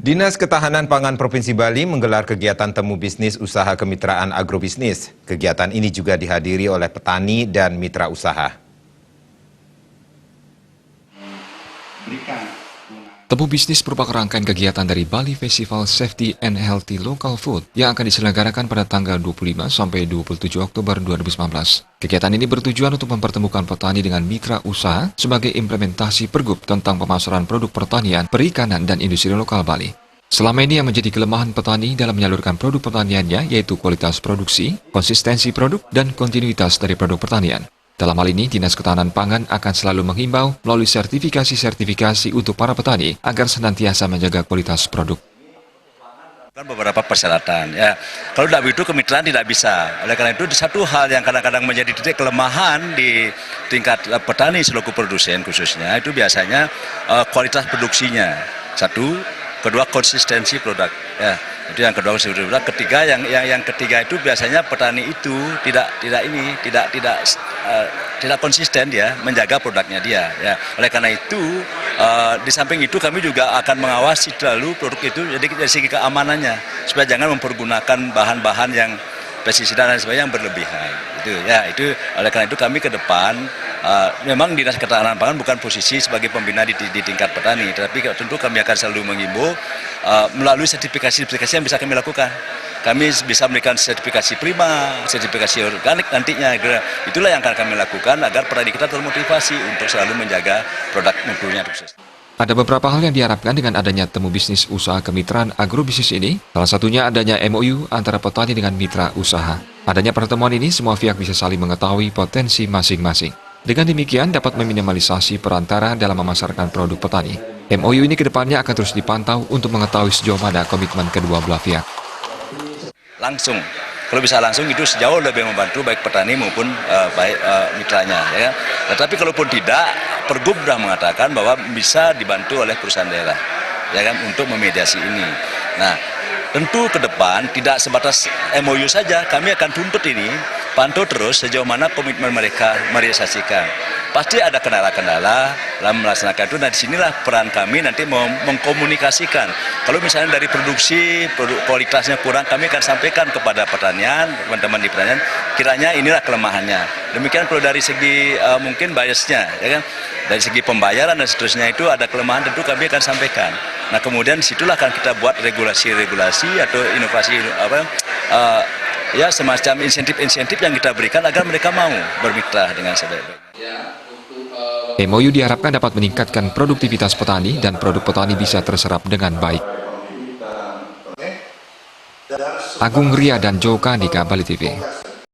Dinas Ketahanan Pangan Provinsi Bali menggelar kegiatan temu bisnis usaha kemitraan agrobisnis. Kegiatan ini juga dihadiri oleh petani dan mitra usaha. Temu bisnis merupakan rangkaian kegiatan dari Bali Festival Safety and Healthy Local Food yang akan diselenggarakan pada tanggal 25 sampai 27 Oktober 2019. Kegiatan ini bertujuan untuk mempertemukan petani dengan mitra usaha sebagai implementasi Pergub tentang pemasaran produk pertanian, perikanan, dan industri lokal Bali. Selama ini yang menjadi kelemahan petani dalam menyalurkan produk pertaniannya yaitu kualitas produksi, konsistensi produk, dan kontinuitas dari produk pertanian. Dalam hal ini, Dinas Ketahanan Pangan akan selalu menghimbau melalui sertifikasi untuk para petani agar senantiasa menjaga kualitas produk. Beberapa persyaratan, ya. Kalau tidak begitu kemitraan tidak bisa. Oleh karena itu, satu hal yang kadang-kadang menjadi titik kelemahan di tingkat petani selaku produsen khususnya itu biasanya kualitas produksinya. Satu, kedua konsistensi produk. Ya. Itu yang kedua konsistensi produk. Ketiga, yang ketiga itu biasanya petani itu tidak konsisten dia menjaga produknya dia. Ya. Oleh karena itu, di samping itu kami juga akan mengawasi selalu produk itu jadi dari segi keamanannya supaya jangan mempergunakan bahan-bahan yang pestisida dan sebagainya yang berlebihan. Itu oleh karena itu kami ke depan memang Dinas Ketahanan Pangan bukan posisi sebagai pembina di tingkat petani, tetapi tentu kami akan selalu mengimbau melalui sertifikasi yang bisa kami lakukan. Kami bisa memberikan sertifikasi prima, sertifikasi organik nantinya. Itulah yang akan kami lakukan agar petani kita termotivasi untuk selalu menjaga produk mutunya sukses. Ada beberapa hal yang diharapkan dengan adanya temu bisnis usaha kemitraan agrobisnis ini, salah satunya adanya MOU antara petani dengan mitra usaha. Adanya pertemuan ini, semua pihak bisa saling mengetahui potensi masing-masing. Dengan demikian, dapat meminimalisasi perantara dalam memasarkan produk petani. MOU ini kedepannya akan terus dipantau untuk mengetahui sejauh mana komitmen kedua belah pihak. Langsung, kalau bisa langsung itu sejauh lebih membantu baik petani maupun baik mitranya. Ya. Tetapi kalaupun tidak, Pergub sudah mengatakan bahwa bisa dibantu oleh perusahaan daerah, ya kan, untuk memediasi ini. Nah, tentu ke depan tidak sebatas MOU saja, kami akan tuntut ini, pantau terus sejauh mana komitmen mereka merealisasikan. Pasti ada kendala-kendala dalam melaksanakan itu. Nah, disinilah peran kami nanti mengkomunikasikan. Kalau misalnya dari produksi, produk kualitasnya kurang, kami akan sampaikan kepada pertanian, teman-teman di pertanian, kiranya inilah kelemahannya. Demikian kalau dari segi mungkin biasnya, ya kan, dari segi pembayaran dan seterusnya itu ada kelemahan, tentu kami akan sampaikan. Nah, kemudian disitulah akan kita buat regulasi-regulasi atau inovasi ya semacam insentif-insentif yang kita berikan agar mereka mau bermitra dengan sebaik-baiknya. MOU diharapkan dapat meningkatkan produktivitas petani dan produk petani bisa terserap dengan baik. Agung Ria dan Joka di Bali TV.